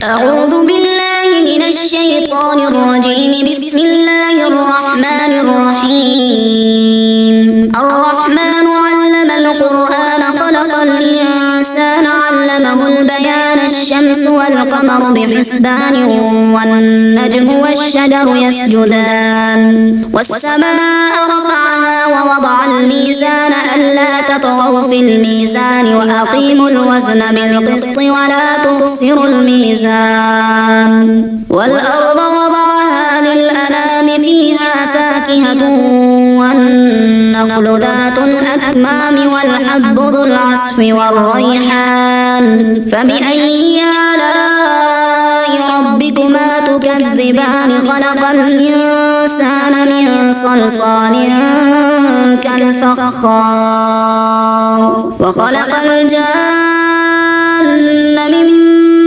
أعوذ بالله من الشيطان الرجيم. بسم الله الرحمن الرحيم. الرحمن علم القرآن خلق الإنسان علمه البيان. الشمس والقمر بحسبان والنجم والشجر يسجدان والسماء رفعها ووضع الميزان ألا تطغوا في الميزان وأقيموا الوزن بالقسط ولا تخسروا الميزان. والأرض وضعها للأنام فيها فاكهة والنخل ذات الأكمام والحب ذو العصف والريحان. فبأي آلاء ربكما تكذبان؟ خلق الإنسان من صلصال كالفخار وخلق الجن من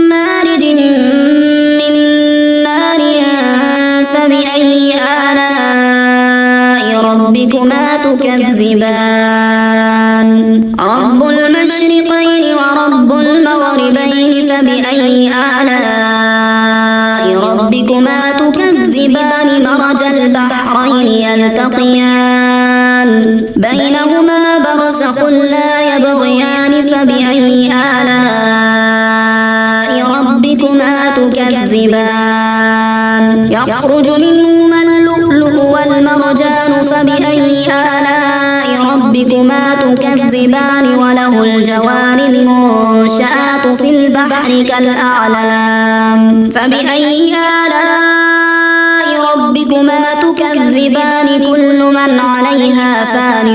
مارج من نار. فبأي آلاء ربكما تكذبان؟ رب المشرقين ورب المغربين. فبأي آلاء ربكما تكذبان؟ مرج البحرين يلتقيان بينهما برزخ لا يبغيان. فبأي آلاء ربكما تكذبان؟ يخرج منهما اللؤلؤ والمرجان. فبأي آلاء ربكما تكذبان؟ وله الجوار المنشآت في البحر كالأعلام. فبأي آلاء ربكما تكذبان؟ كل من عليها فان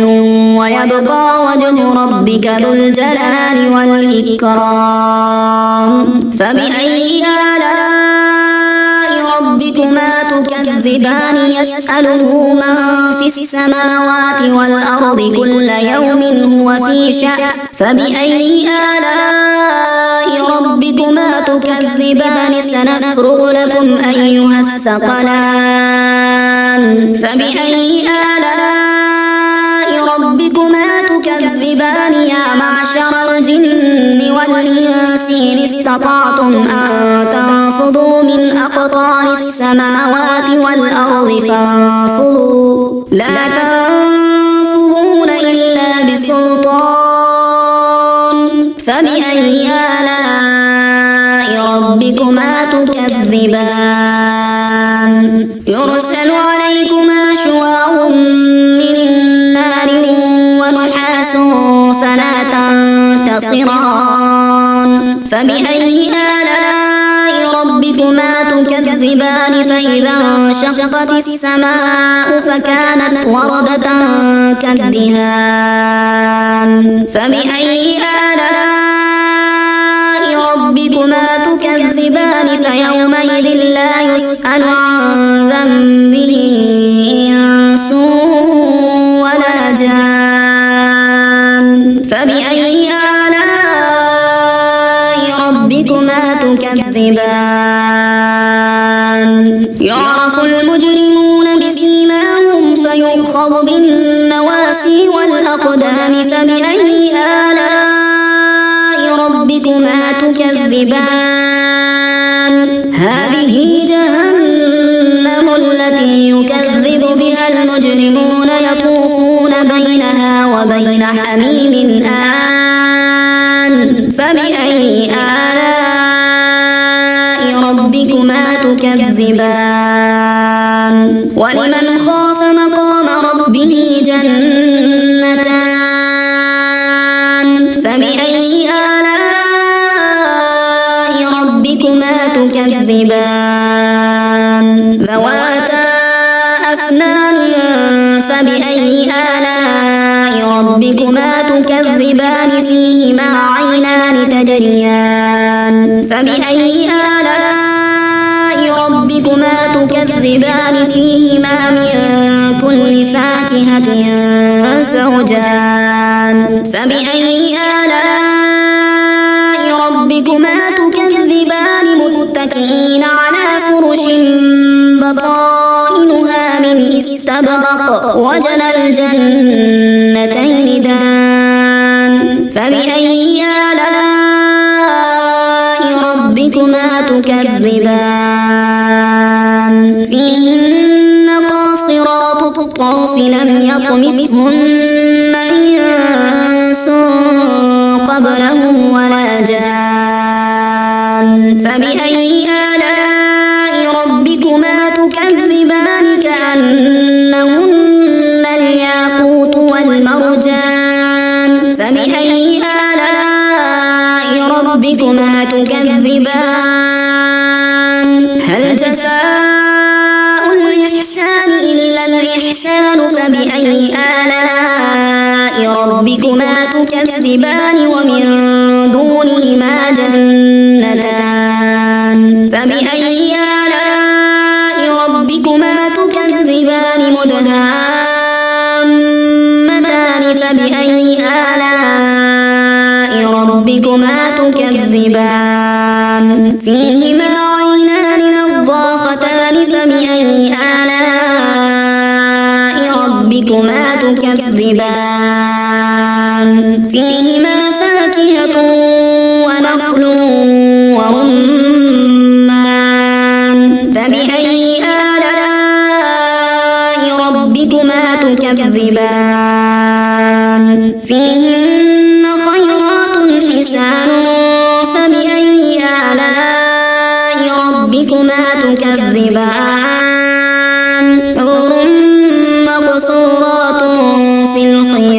ويبقى وجه ربك ذو الجلال والإكرام. فبأي آلاء ربكما تكذبان؟ يسأله من في السماوات والأرض كل يوم هو في شأن. فبأي آلاء ربكما تكذبان؟ سنفرغ لكم أيها الثقلان. فبأي آلاء ربكما تكذبان؟ يا معشر الجن والإنس إن استطعتم أن تنفذوا من أقطار السماوات والأرض فانفذوا لا تنفذون إلا بسلطان. فبأي آلاء ربكما تكذبان؟ يرسل عليكما شواظ من النار ونحاس فلا تنتصران. فبأي آلاء ربكما تكذبان؟ فإذا انشقت السماء فكانت وردة كالدهان. فبأي آلاء ربكما تكذبان؟ فيومئذ لا يسأل عن ذنبه إنس ولا جان. فبأي آلاء ربكما تكذبان؟ يعرف المجرمون بسيماهم فيؤخذ بالنواسي والأقدام. فبأي آلاء ربكما تكذبان؟ هذه جهنم التي يكذب بها المجرمون يطوفون بينها وبين حميم آن. فبأي آلاء ربكما تكذبان؟ ولمن خاف مقام ربه جنتان. فبأي آلاء ربكما تكذبان؟ ذواتا أفنان. فبأي آلاء ربكما تكذبان؟ فيهما عينان تجريان. فبأي آلاء ربكما تكذبان؟ فيهما من كل فاكهة زوجان. فبأي آلاء ربكما تكذبان؟ متكئين على فرش بطائنها من استبرق وجنى الجنتين دان. فبأي آلاء ربكما ربكما تكذبان فيهن قاصرات الطرف لم يطمثهن إنس قبلهم ولا جان فبأي آلاء ربكما تكذبان كأنهن الياقوت والمرجان فبأي آلاء ربكما تكذبان هل جزاء الإحسان إلا الإحسان فبأي آلاء ربكما تكذبان ومن دونهما جنتان فبأي آلاء ربكما تكذبان مدهامتان فبأي آلاء ربكما تكذبان فيهما عينان نضاختان فبأي آلاء ربكما تكذبان فيهما فاكهة ونخل ورمان فبأي آلاء ربكما تكذبان فيهن خيرات حسان فبأي آلاء ربكما تكذبان حور مقصورات في الخيام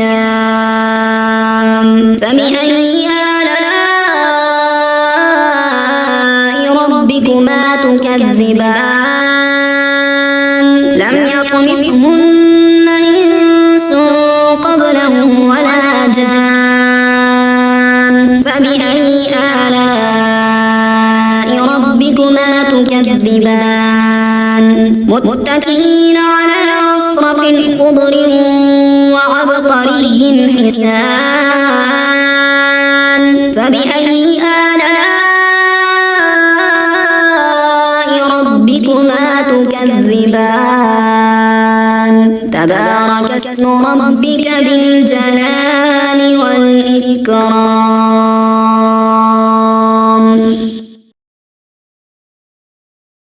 فبأي آلاء ربكما تكذبان لم يطمثهن إنس قبلهم ولا جان فبأي آلاء ربكما تكذبان متكئين على رفرف خضر وعبقري حسان فبأي آلاء ربكما تكذبان تبارك اسم ربك ذي الجلال والإكرام